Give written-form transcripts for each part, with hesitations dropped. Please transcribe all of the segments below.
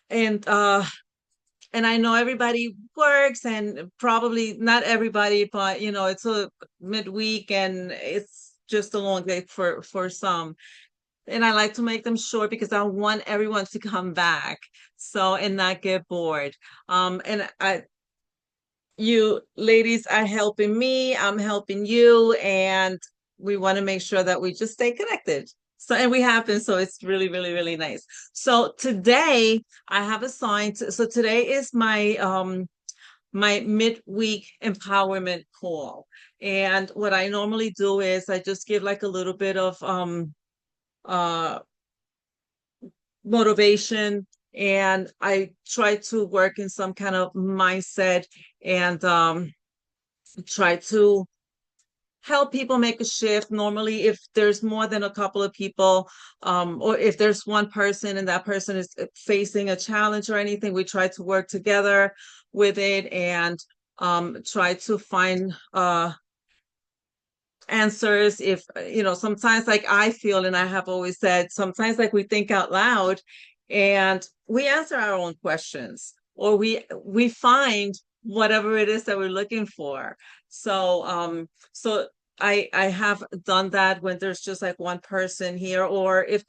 and I know everybody works, and probably not everybody, but it's a midweek and it's just a long day for some. And I like to make them short because I want everyone to come back, so and not get bored. And you ladies are helping me, I'm helping you, and we want to make sure that we just stay connected. So, and we have been, so it's really, really, really nice. So today I have assigned, so today is my midweek empowerment call. And what I normally do is I just give like a little bit of uh motivation, and I try to work in some kind of mindset, and try to help people make a shift. Normally, if there's more than a couple of people, or if there's one person and that person is facing a challenge or anything, we try to work together with it, and try to find answers. If sometimes, like, I feel, and I have always said, sometimes like we think out loud and we answer our own questions, or we find whatever it is that we're looking for. So I have done that when there's just like one person here, or if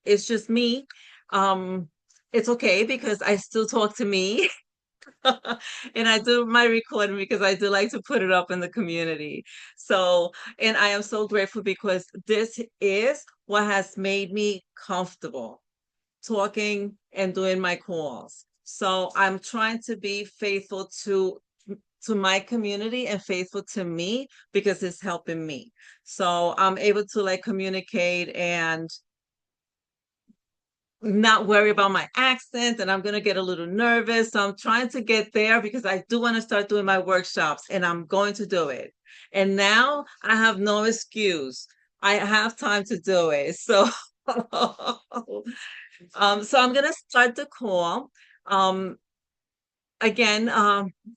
it's just me, um it's okay because I still talk to me. And I do my recording because I do like to put it up in the community. So, and I am so grateful because this is what has made me comfortable talking and doing my calls. So I'm trying to be faithful to my community and faithful to me because it's helping me. So I'm able to like communicate and not worry about my accent, and I'm going to get a little nervous. So I'm trying to get there because I do want to start doing my workshops, and I'm going to do it. And now I have no excuse. I have time to do it. So so I'm going to start the call. Um again,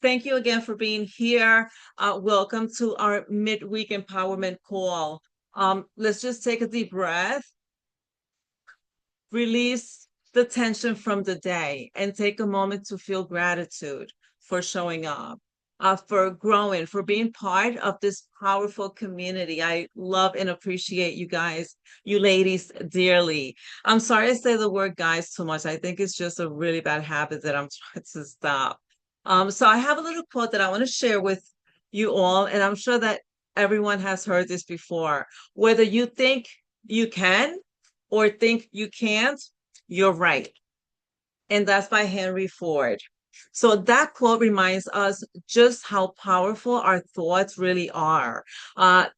thank you again for being here. Welcome to our midweek empowerment call. Let's just take a deep breath, release the tension from the day, and take a moment to feel gratitude for showing up, for growing, for being part of this powerful community. I love and appreciate you guys, you ladies, dearly. I'm sorry I say the word guys too much. I think it's just a really bad habit that I'm trying to stop. So I have a little quote that I want to share with you all, and I'm sure that everyone has heard this before. Whether you think you can or think you can't, you're right. And that's by Henry Ford. So that quote reminds us just how powerful our thoughts really are.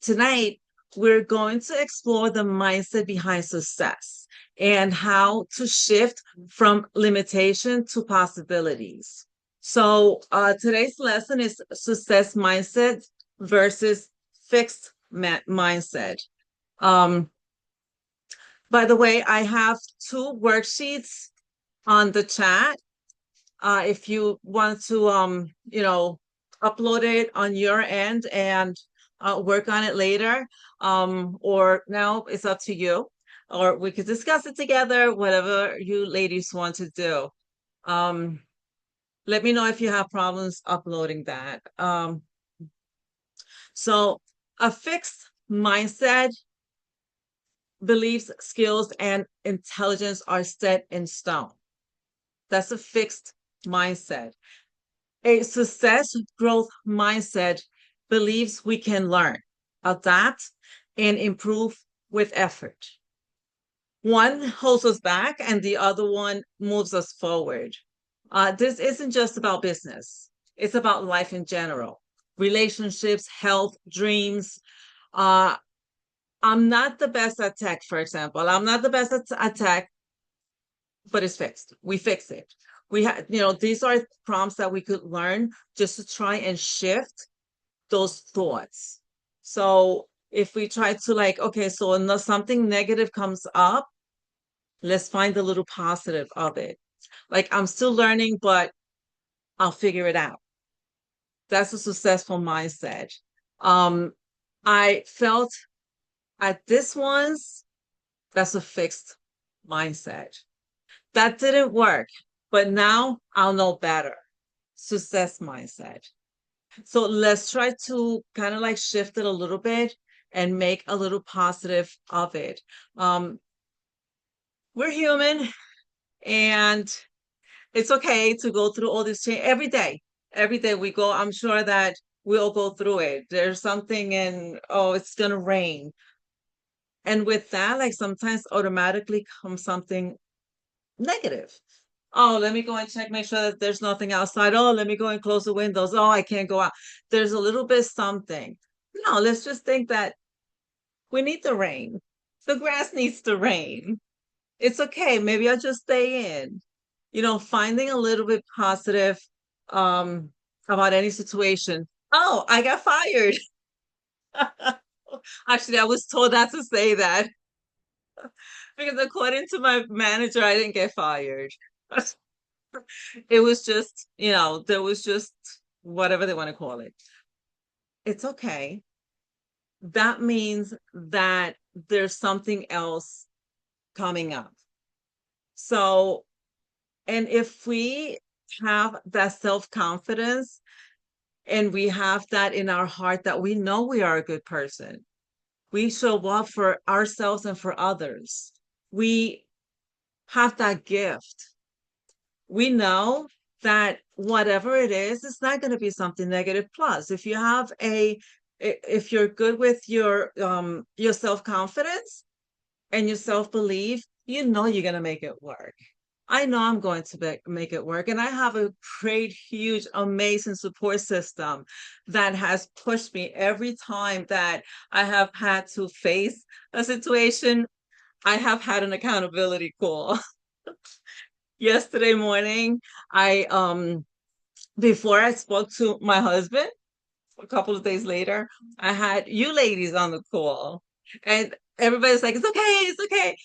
Tonight, we're going to explore the mindset behind success and how to shift from limitation to possibilities. So today's lesson is success mindset versus fixed mindset. Um, by the way, I have two worksheets on the chat. If you want to, upload it on your end and work on it later, or now it's up to you, or we could discuss it together, whatever you ladies want to do. Um, Let me know if you have problems uploading that. So a fixed mindset, beliefs, skills, and intelligence are set in stone. That's a fixed mindset. A success growth mindset believes we can learn, adapt, and improve with effort. One holds us back and the other one moves us forward. This isn't just about business, it's about life in general, relationships, health, dreams. Uh, I'm not the best at tech, for example. I'm not the best at tech, but it's fixed. We fix it. We have, these are prompts that we could learn just to try and shift those thoughts. So if we try to like, okay, so something negative comes up, let's find the little positive of it. Like, I'm still learning, but I'll figure it out. That's a successful mindset. Um, I felt at this one's, that's a fixed mindset. That didn't work, but now I'll know better. Success mindset. So let's try to kind of like shift it a little bit and make a little positive of it. Um, we're human and it's okay to go through all this change every day. Every day we go, I'm sure that we'll go through it. There's something in, oh, it's gonna rain. And with that, like sometimes automatically comes something negative. Oh, let me go and check, make sure that there's nothing outside. Oh, let me go and close the windows. Oh, I can't go out. There's a little bit something. No, let's just think that we need the rain. The grass needs the rain. It's okay. Maybe I'll just stay in. Finding a little bit positive um about any situation. Oh, I got fired. Actually, I was told not to say that because according to my manager, I didn't get fired. It was just, there was just whatever they want to call it. It's okay. That means that there's something else coming up. So, and if we have that self-confidence and we have that in our heart that we know we are a good person, we show up for ourselves and for others. We have that gift. We know that whatever it is, it's not going to be something negative. Plus, if you're good with your self-confidence and your self-belief, you know you're going to make it work. I know I'm going to make it work. And I have a great, huge, amazing support system that has pushed me every time that I have had to face a situation. I have had an accountability call. Yesterday morning, I before I spoke to my husband, a couple of days later, I had you ladies on the call. And everybody's like, it's okay, it's okay.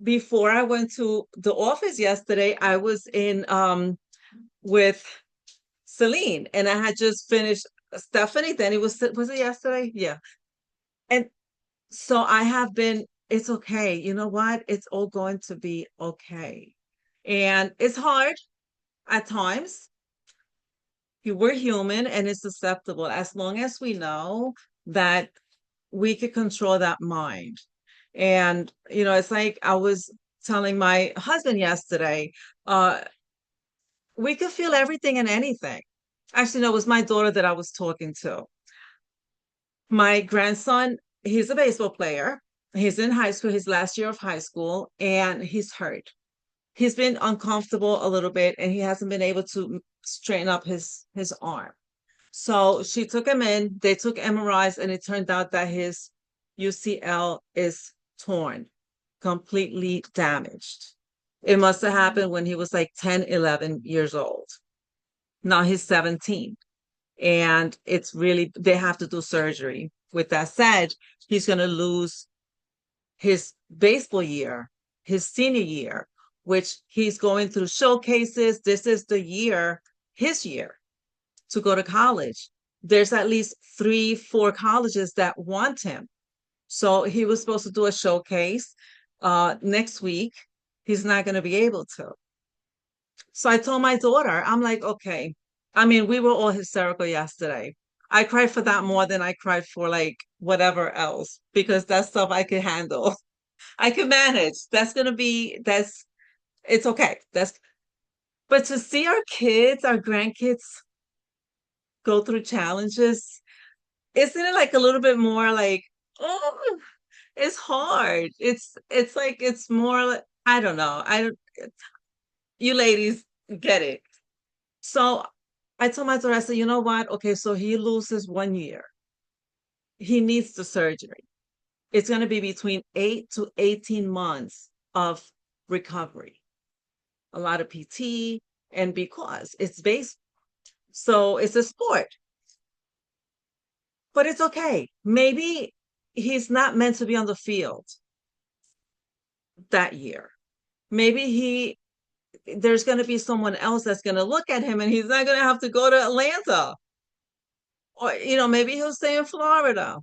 Before I went to the office yesterday, I was in with Celine and I had just finished Stephanie. Then it was it yesterday? Yeah. And so I have been, it's okay. You know what? It's all going to be okay. And it's hard at times. We're human and it's susceptible as long as we know that we can control that mind. And, it's like I was telling my husband yesterday, uh, we could feel everything and anything. Actually, no, it was my daughter that I was talking to. My grandson, he's a baseball player. He's in high school, his last year of high school, and he's hurt. He's been uncomfortable a little bit and he hasn't been able to straighten up his arm. So she took him in, they took MRIs, and it turned out that his UCL is torn, completely damaged. It must have happened when he was like 10, 11 years old. Now he's 17. And it's really, they have to do surgery. With that said, he's going to lose his baseball year, his senior year, which he's going through showcases. This is the year, his year to go to college. There's at least 3, 4 colleges that want him. So he was supposed to do a showcase next week. He's not going to be able to. So I told my daughter, I'm like, okay. I mean, we were all hysterical yesterday. I cried for that more than I cried for like whatever else because that's stuff I could handle. I can manage. It's okay. But to see our kids, our grandkids go through challenges, isn't it like a little bit more like, oh, it's hard. It's like it's more like, I don't know. You ladies get it. So I told my daughter, I said, you know what? Okay, so he loses 1 year. He needs the surgery. It's going to be between 8 to 18 months of recovery. A lot of PT, and because it's based, so it's a sport. But it's okay. Maybe he's not meant to be on the field that year. Maybe there's going to be someone else that's going to look at him and he's not going to have to go to Atlanta. Or, maybe he'll stay in Florida.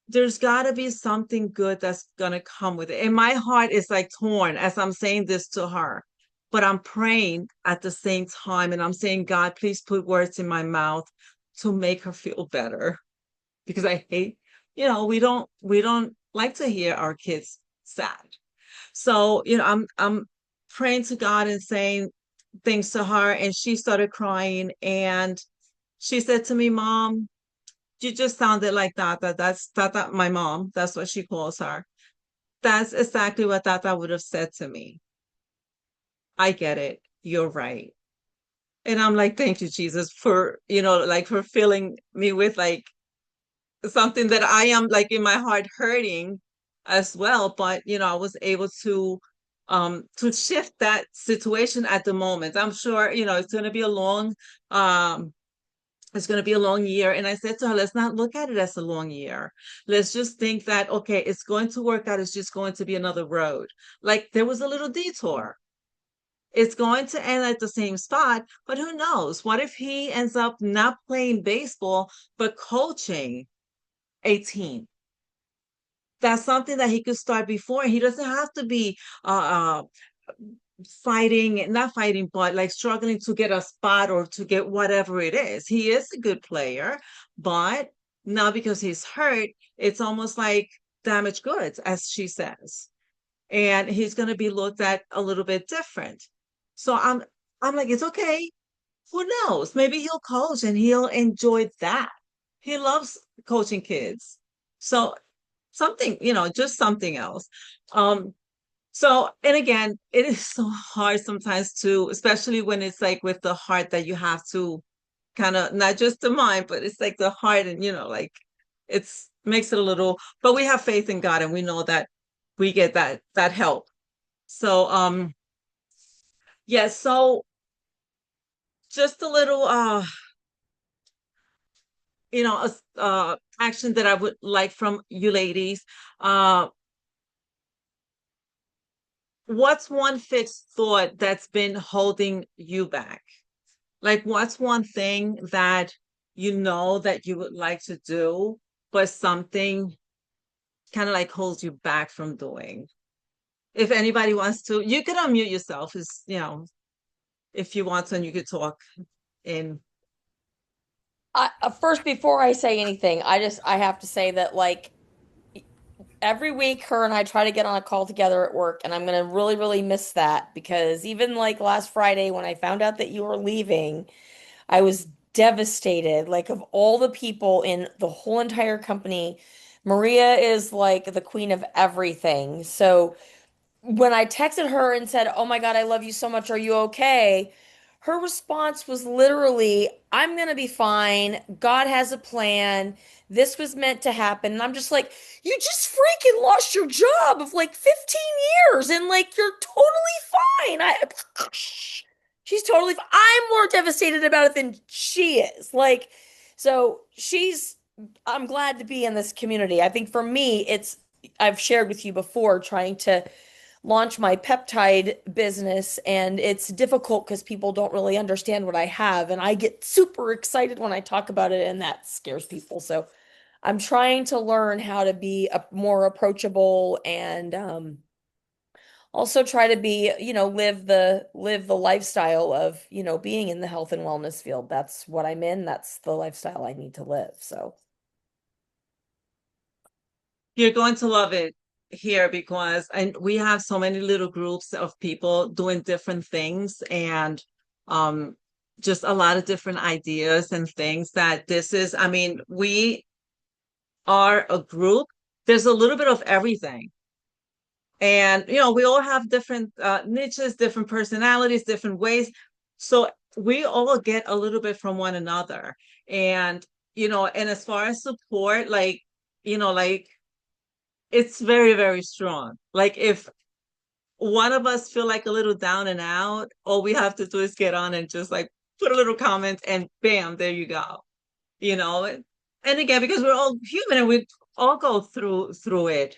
There's got to be something good that's going to come with it. And my heart is like torn as I'm saying this to her but I'm praying at the same time, and I'm saying, God, please put words in my mouth to make her feel better, because I hate, we don't like to hear our kids sad. So, I'm praying to God and saying things to her, and she started crying, and she said to me, Mom, you just sounded like Tata. That's Tata, my mom. That's what she calls her. That's exactly what Tata would have said to me. I get it. You're right. And I'm like, thank you, Jesus, for, like for filling me with like something that I am like in my heart hurting as well. But, I was able to shift that situation at the moment. I'm sure, um, it's going to be a long year. And I said to her, let's not look at it as a long year. Let's just think that, okay, it's going to work out. It's just going to be another road. Like there was a little detour. It's going to end at the same spot, but who knows? What if he ends up not playing baseball, but coaching a team? That's something that he could start before. He doesn't have to be fighting, not fighting, but like struggling to get a spot or to get whatever it is. He is a good player, but now because he's hurt, it's almost like damaged goods, as she says. And he's going to be looked at a little bit different. So I'm like, it's okay. Who knows? Maybe he'll coach and he'll enjoy that. He loves coaching kids. So something, just something else. Um, so, and again, it is so hard sometimes to, especially when it's like with the heart that you have to kind of, not just the mind, but it's like the heart and, like it's makes it a little, but we have faith in God and we know that we get that help. So, yeah, so just a little, action that I would like from you ladies. Uh, what's one fixed thought that's been holding you back? Like, what's one thing that you know that you would like to do, but something kind of like holds you back from doing? If anybody wants to, you could unmute yourself, if you want to, and you could talk in. First, before I say anything, I have to say that like every week, her and I try to get on a call together at work, and I'm gonna really, really miss that because even like last Friday when I found out that you were leaving, I was devastated. Like of all the people in the whole entire company, Maria is like the queen of everything. So when I texted her and said, "Oh my God, I love you so much. Are you okay?" Her response was literally, "I'm gonna be fine. God has a plan. This was meant to happen." And I'm just like, you just freaking lost your job of like 15 years and like you're totally fine. She's totally fine. I'm more devastated about it than she is. Like, so I'm glad to be in this community. I think for me, I've shared with you before trying to launch my peptide business, and it's difficult because people don't really understand what I have, and I get super excited when I talk about it, and that scares people. So I'm trying to learn how to be more approachable and also try to be, live the lifestyle of, being in the health and wellness field. That's what I'm in. That's the lifestyle I need to live. So You're going to love it here because and we have so many little groups of people doing different things and um just a lot of different ideas and things that this is, I mean, we are a group. There's a little bit of everything. And we all have different niches, different personalities, different ways. So we all get a little bit from one another. And and as far as support, like it's very, very strong. Like if one of us feel like a little down and out, all we have to do is get on and just like put a little comment and bam, there you go. And again, because we're all human and we all go through it,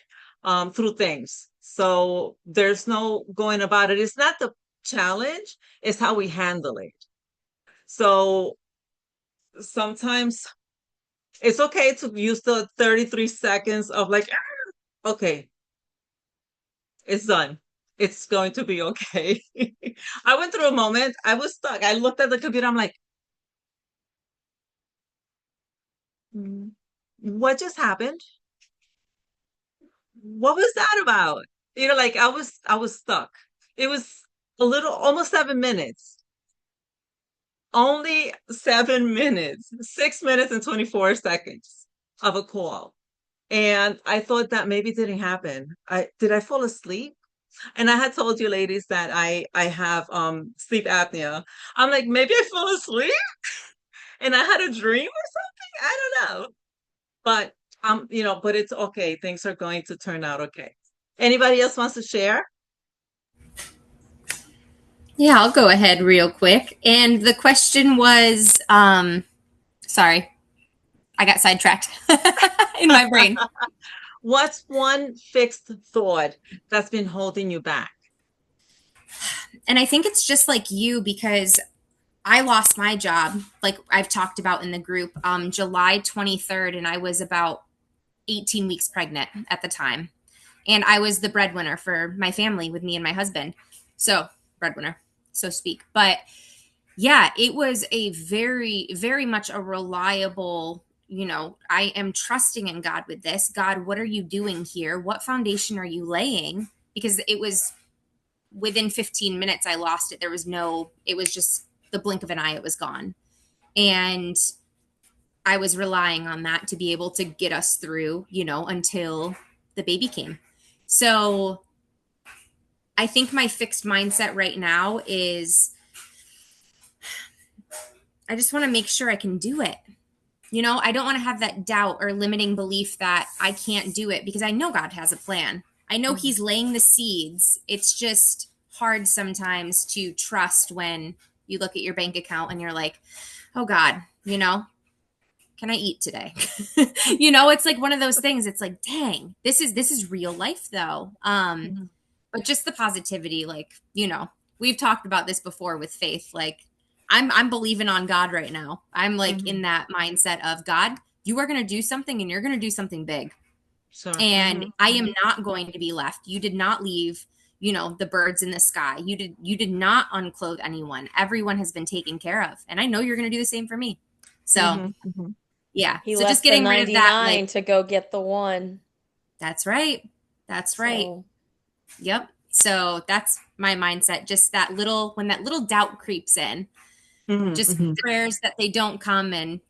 through things. So there's no going about it. It's not the challenge, it's how we handle it. So sometimes it's okay to use the 33 seconds of like, "Ah, okay, it's done." It's going to be okay. I went through a moment. I was stuck. I looked at the computer. I'm like, "Mm, what just happened? What was that about?" Like I was stuck. It was a little, almost 7 minutes. Only 7 minutes, 6 minutes and 24 seconds of a call. And I thought that maybe didn't happen. I fall asleep? And I had told you ladies that I have sleep apnea. I'm like, maybe I fell asleep and I had a dream or something. I don't know. But but it's okay. Things are going to turn out okay. Anybody else wants to share? Yeah, I'll go ahead real quick. And the question was, sorry, I got sidetracked in my brain. What's one fixed thought that's been holding you back? And I think it's just like you because I lost my job, like I've talked about in the group, July 23rd, and I was about 18 weeks pregnant at the time. And I was the breadwinner for my family with me and my husband. So, breadwinner, so to speak. But yeah, it was a very, very much a reliable, I am trusting in God with this. God, what are you doing here? What foundation are you laying? Because it was within 15 minutes, I lost it. It was just the blink of an eye, it was gone. And I was relying on that to be able to get us through, until the baby came. So I think my fixed mindset right now is I just want to make sure I can do it. I don't want to have that doubt or limiting belief that I can't do it because I know God has a plan. I know Mhm. He's laying the seeds. It's just hard sometimes to trust when you look at your bank account and you're like, oh God, can I eat today? It's like one of those things. It's like, dang, this is real life though. Mhm. But just the positivity, like, we've talked about this before with faith. Like, I'm believing on God right now. I'm like in Mhm. that mindset of God, you are going to do something and you're going to do something big. Sure. And Mhm. I am Mhm. not going to be left. You did not leave, the birds in the sky. You did not unclothe anyone. Everyone has been taken care of. And I know you're going to do the same for me. So, Mhm. Mhm. yeah. He So just left the getting rid of that, like, 99 to go get the one. that's right. That's right. So, Yep. So that's my mindset. Just when that little doubt creeps in, Mhm. just Mhm. prayers that they don't come and,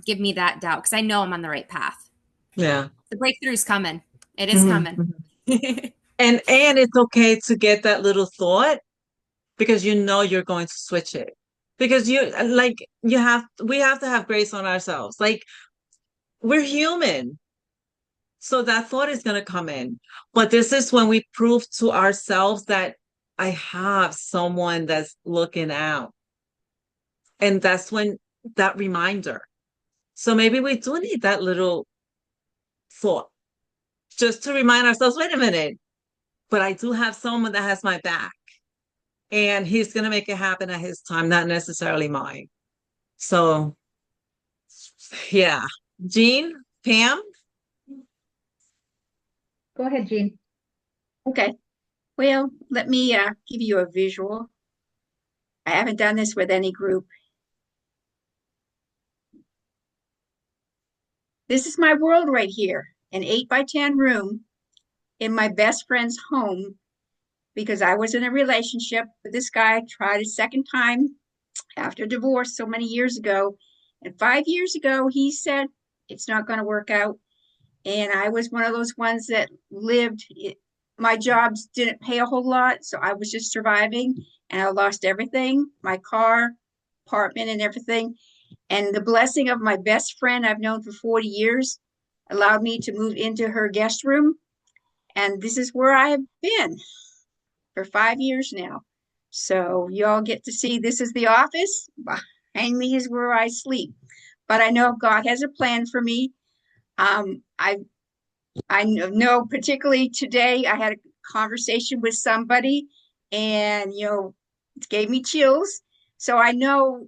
give me that doubt because I know I'm on the right path. Yeah. The breakthrough's coming. It is Mhm. coming. Mhm. And it's okay to get that little thought because you know you're going to switch it. Because we have to have grace on ourselves. Like we're human. So that thought is going to come in. But this is when we prove to ourselves that I have someone that's looking out. And that's when that reminder. So maybe we do need that little thought just to remind ourselves, wait a minute, but I do have someone that has my back and he's going to make it happen at his time, not necessarily mine. So, yeah. Jean, Pam? Go ahead, Jean. Okay. Well, let me give you a visual. I haven't done this with any group. This is my world right here, an 8 by 10 room in my best friend's home because I was in a relationship with this guy, tried a second time after divorce so many years ago. And 5 years ago, he said, it's not going to work out. And I was one of those ones that lived. My jobs didn't pay a whole lot, so I was just surviving, and I lost everything, my car, apartment, and everything. And the blessing of my best friend I've known for 40 years allowed me to move into her guest room. And this is where I have been for 5 years now. So y'all get to see this is the office. Behind me is where I sleep. But I know God has a plan for me. Um, I I know particularly today I had a conversation with somebody and it gave me chills. So I know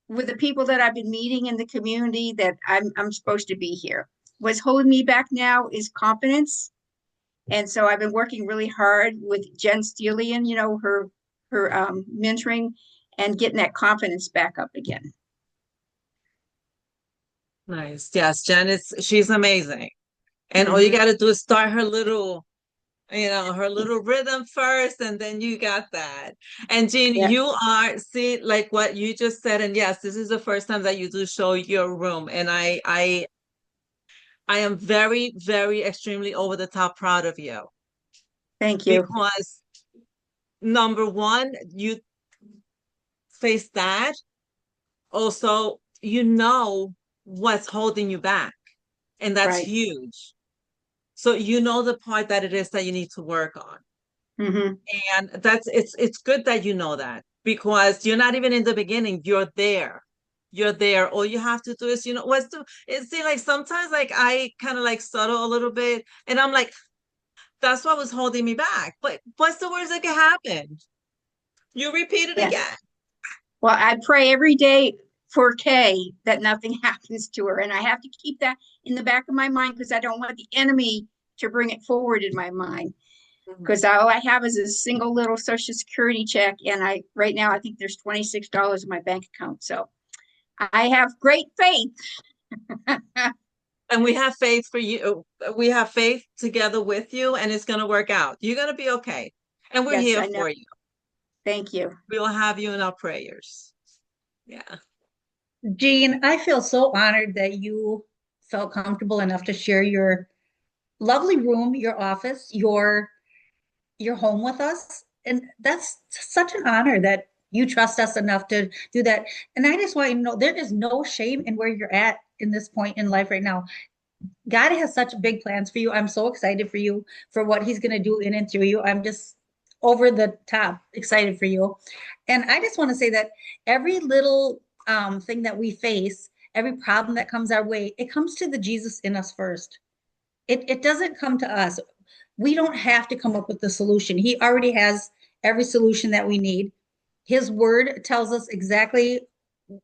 with the people that I've been meeting in the community that I'm supposed to be here. What's holding me back now is confidence And so I've been working really hard with Jen Stelian, her mentoring and getting that confidence back up again. Nice. Yes, Jen is she's amazing. And all you Hmm. got to do is start her little, her little rhythm first, and then you got that. And Jean, Yeah, you are, see, like what you just said, and yes, this is the first time that you do show your room, and I am very, very extremely over the top proud of you thank you. because number one, you face that. Also, you know what's holding you back, and that's Right. huge. So you know the part that it is that you need to work on. Hmm. And it's good that you know that because you're not even in the beginning, you're there. You're there. All you have to do is, what's the it's see, like sometimes like I kind of like settle a little bit and I'm like, that's what was holding me back. But what's the worst that can happen? You repeat it Yeah. again. Well, I pray every day for Kay that nothing happens to her. And I have to keep that in the back of my mind because I don't want the enemy to bring it forward in my mind. Mhm. Because all I have is a single little Social Security check. And right now, I think there's $26 in my bank account. So I have great faith. And we have faith for you. We have faith together with you, and it's going to work out. You're going to be okay. And we're Yes, here I know. for you. Thank you. We will have you in our prayers. Yeah. Jean, I feel so honored that you felt comfortable enough to share your lovely room, your office, your home with us. And that's such an honor that you trust us enough to do that. And I just want you to know there is no shame in where you're at in this point in life right now. God has such big plans for you. I'm so excited for you for what he's going to do in and through you. I'm just over the top excited for you. And I just want to say that every little thing that we face, every problem that comes our way, it comes to the Jesus in us first. It doesn't come to us. We don't have to come up with the solution. He already has every solution that we need. His word tells us exactly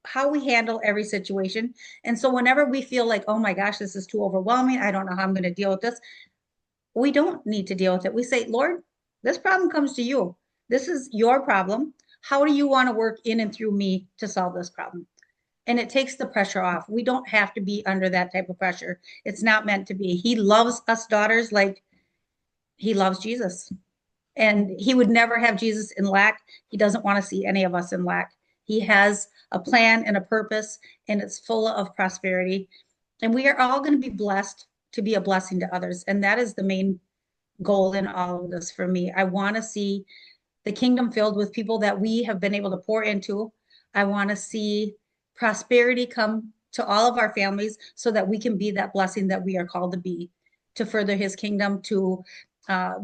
how we handle every situation. And so whenever we feel like, oh my gosh, this is too overwhelming, I don't know how I'm going to deal with this, we don't need to deal with it. We say, Lord, this problem comes to you. This is your problem. How do you want to work in and through me to solve this problem? And it takes the pressure off. We don't have to be under that type of pressure. It's not meant to be. He loves us daughters like he loves Jesus. And he would never have Jesus in lack. He doesn't want to see any of us in lack. He has a plan and a purpose, and it's full of prosperity. And we are all going to be blessed to be a blessing to others. And that is the main goal in all of this for me. I want to see the kingdom filled with people that we have been able to pour into. I want to see prosperity come to all of our families so that we can be that blessing that we are called to be, to further his kingdom, to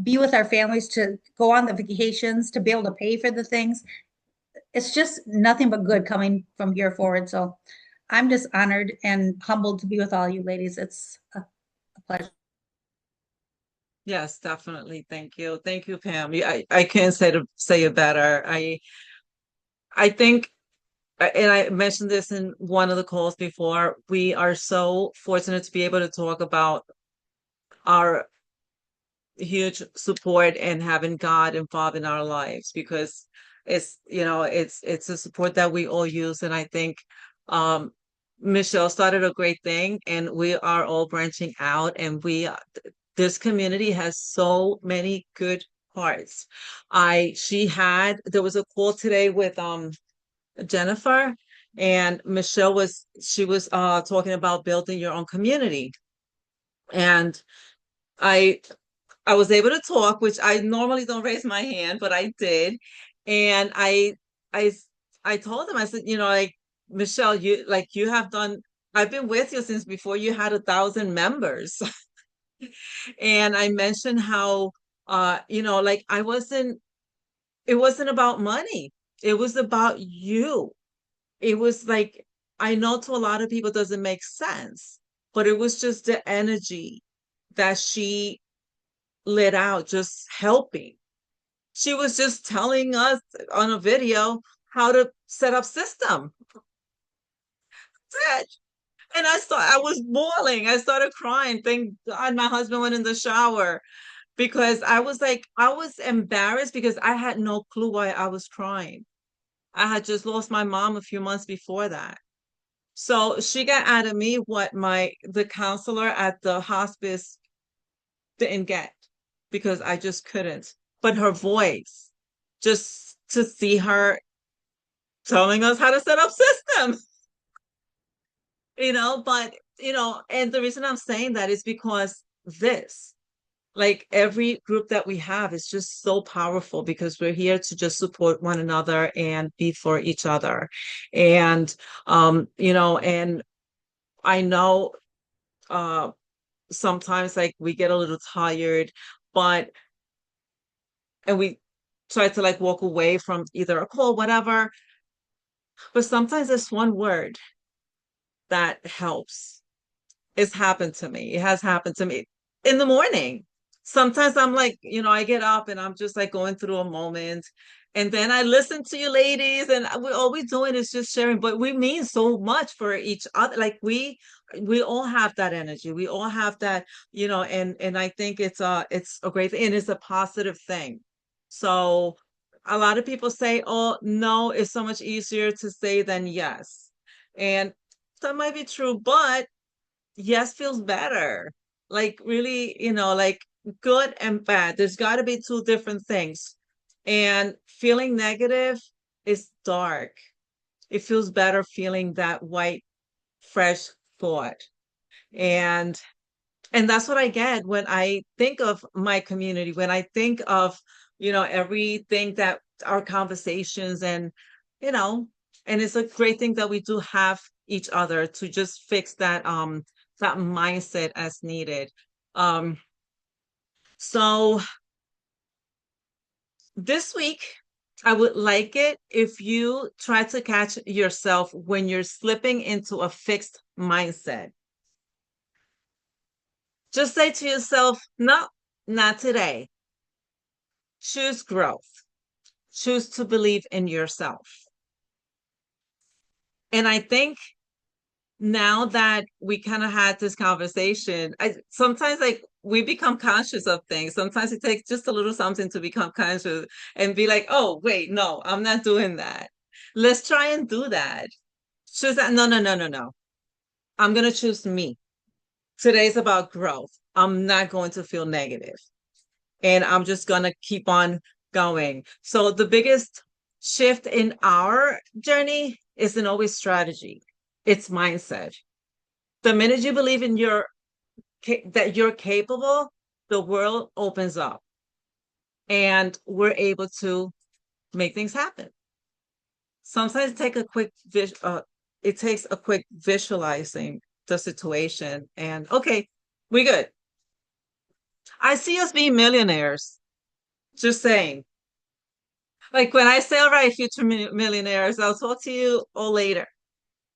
be with our families, to go on the vacations, to be able to pay for the things. It's just nothing but good coming from here forward. So I'm just honored and humbled to be with all you ladies. It's a pleasure. Yes, definitely. Thank you. Thank you, Pam. I can't say it better. I think, and I mentioned this in one of the calls before, we are so fortunate to be able to talk about our huge support and having God involved in our lives because it's a support that we all use. And I think um Michelle started a great thing and we are all branching out and this community has so many good parts. There was a call today with Jennifer, and Michelle was talking about building your own community. And I I was able to talk, which I normally don't raise my hand, but I did. And I I told him, I said, like, Michelle, you have done, I've been with you since before you had 1,000 members. And I mentioned how like it wasn't about money. It was about you. It was like, I know to a lot of people it doesn't make sense, but it was just the energy that she lit out, just helping. She was just telling us on a video how to set up system. That's it. And I was boiling. I started crying. Thank God my husband went in the shower. because I was like, I was embarrassed because I had no clue why I was crying. I had just lost my mom a few months before that. So she got out of me what the counselor at the hospice didn't get because I just couldn't. But her voice, just to see her telling us how to set up systems, but and the reason I'm saying that is because this, like every group that we have is just so powerful because we're here to just support one another and be for each other. And and I know uh sometimes like we get a little tired, but and we try to like walk away from either a call, whatever. But sometimes there's one word that helps. It's happened to me. It has happened to me in the morning. Sometimes I'm like, I get up and I'm just like going through a moment. And then I listen to you ladies, and all we're doing is just sharing, but we mean so much for each other. Like we all have that energy. We all have that, and I think it's a great thing and it's a positive thing. So a lot of people say, oh, no, it's so much easier to say than yes. And that might be true, but yes feels better. Like really, like good and bad. There's got to be two different things. And feeling negative is dark. It feels better feeling that white, fresh thought. And that's what I get when I think of my community, when I think of, everything that our conversations you know, and it's a great thing that we do have each other to just fix that mindset as needed. Um, so this week, I would like it if you try to catch yourself when you're slipping into a fixed mindset. Just say to yourself, no, not today. Choose growth. Choose to believe in yourself. And I think now that we kind of had this conversation, I sometimes like we become conscious of things. Sometimes it takes just a little something to become conscious and be like, oh, wait, no, I'm not doing that. Let's try and do that. Choose that. No, no, no, no, no. I'm going to choose me. Today's about growth. I'm not going to feel negative. And I'm just going to keep on going. So the biggest shift in our journey isn't always strategy. It's mindset. The minute you believe in that you're capable, the world opens up and we're able to make things happen. Sometimes it takes a quick visualizing the situation and okay, we good. I see us being millionaires. Just saying. Like when I say, all right, future millionaires, I'll talk to you all later.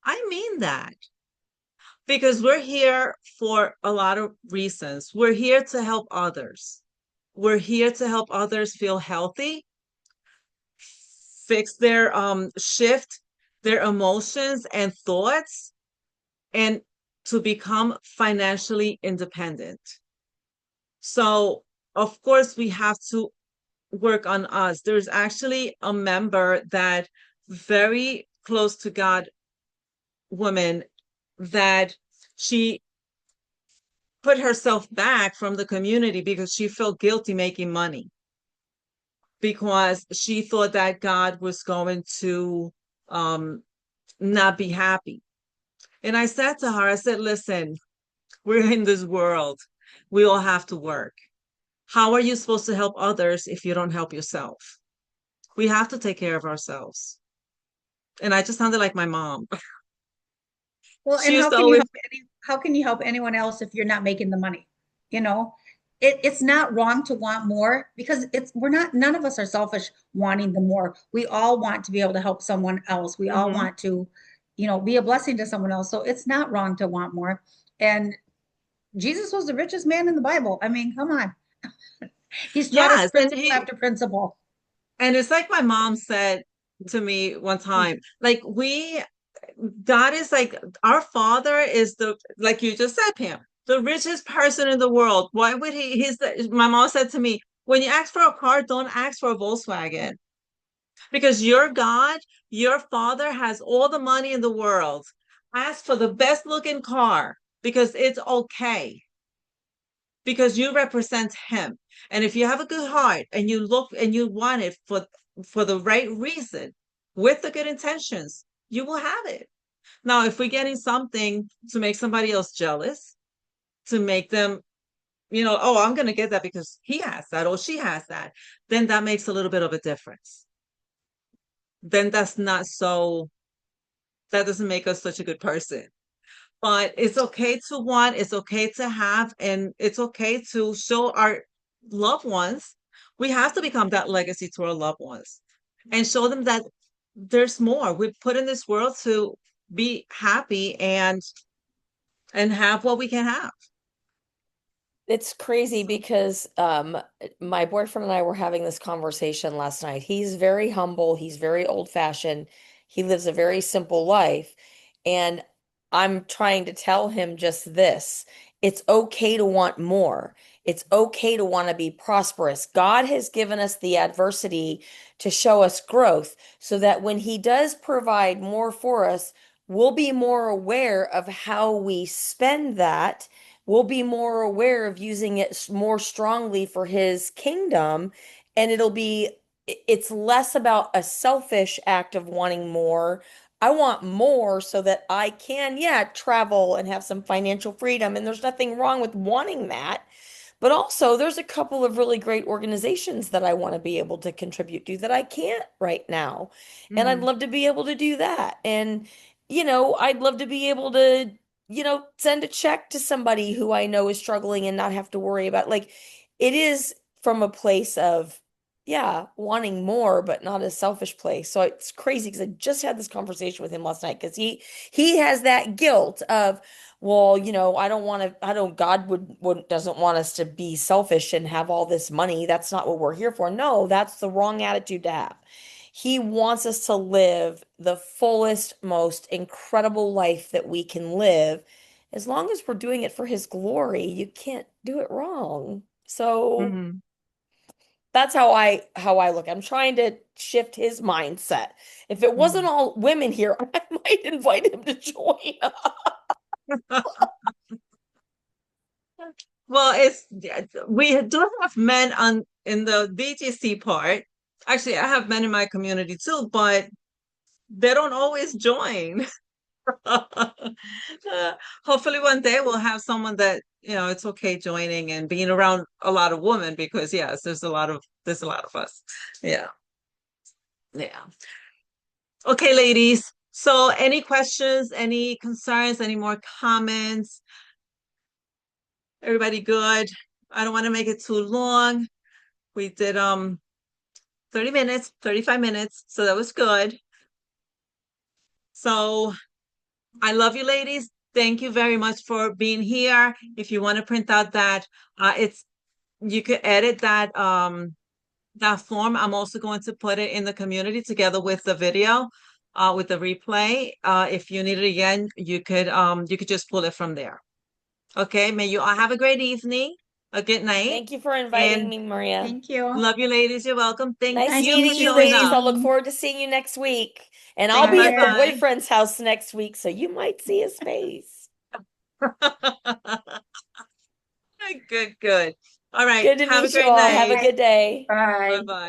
I mean that because we're here for a lot of reasons. We're here to help others. We're here to help others feel healthy, fix their shift their emotions and thoughts, and to become financially independent. So, of course, we have to work on us. There's actually a member that very close to God woman that she put herself back from the community because she felt guilty making money because she thought that God was going to um, not be happy. And I said to her, I said, listen, we're in this world. We all have to work. How are you supposed to help others if you don't help yourself? We have to take care of ourselves. And I just sounded like my mom. Well, She and used to always, how can you help anyone else if you're not making the money? You know, it's not wrong to want more because we're not, none of us are selfish wanting the more. We all want to be able to help someone else. We all Mhm. want to, be a blessing to someone else. So it's not wrong to want more. And Jesus was the richest man in the Bible. I mean, come on. He's taught us Yes, principle after principle. and it's like my mom said to me one time, like God is like our father is like you just said, Pam. The richest person in the world. Why would my mom said to me, when you ask for a car, don't ask for a Volkswagen. Because your God, your father has all the money in the world. Ask for the best looking car because it's okay. Because you represent him. And if you have a good heart and you look and you want it for the right reason, with the good intentions, you will have it. Now, if we're getting something to make somebody else jealous, to make them, oh, I'm going to get that because he has that or she has that, then that makes a little bit of a difference. Then that doesn't make us such a good person. But it's okay to want, it's okay to have, and it's okay to show our loved ones. We have to become that legacy to our loved ones and show them that there's more. We're put in this world to be happy and have what we can have. It's crazy because my boyfriend and I were having this conversation last night. He's very humble, he's very old-fashioned. He lives a very simple life, and I'm trying to tell him just this. It's okay to want more. It's okay to want to be prosperous. God has given us the adversity to show us growth so that when he does provide more for us, we'll be more aware of how we spend that. We'll be more aware of using it more strongly for his kingdom, and it's less about a selfish act of wanting more. I want more so that I can, yeah, travel and have some financial freedom, and there's nothing wrong with wanting that. But also, there's a couple of really great organizations that I want to be able to contribute to that I can't right now. And I'd Mm. love to be able to do that. And, I'd love to be able to send a check to somebody who I know is struggling and not have to worry about like it is from a place of, yeah, wanting more, but not a selfish place. So it's crazy because I just had this conversation with him last night because he has that guilt of, well, I don't want to, I don't, God doesn't want us to be selfish and have all this money. That's not what we're here for. No, that's the wrong attitude to have. He wants us to live the fullest, most incredible life that we can live. As long as we're doing it for his glory, you can't do it wrong. So Mhm. that's how I look. I'm trying to shift his mindset. If it wasn't Mhm. all women here, I might invite him to join us. Well, we do have men on in the DTC part. Actually, I have men in my community too, but they don't always join. Hopefully one day we'll have someone that, it's okay joining and being around a lot of women because yes, there's a lot of us. Yeah. Yeah. Okay, ladies. So any questions, any concerns, any more comments? Everybody good? I don't want to make it too long. We did 30 minutes, 35 minutes, so that was good. So I love you, ladies. Thank you very much for being here. If you want to print out it's you could edit that form. I'm also going to put it in the community together with the video, with the replay. If you need it again, you could just pull it from there. Okay. May you all have a great evening, a good night, Thank you for inviting and me, Maria. Thank you. love you, ladies. You're welcome. Thank Nice Nice you to for meeting meet you, you, showing ladies. up. I'll look Jean. forward to seeing you next week. And I'll Same be Bye at the here. bye. boyfriend's house next week, so you might see his face. Good, good. All right. Good to Have a meet you great all. Have a night. good day. Bye Bye. bye.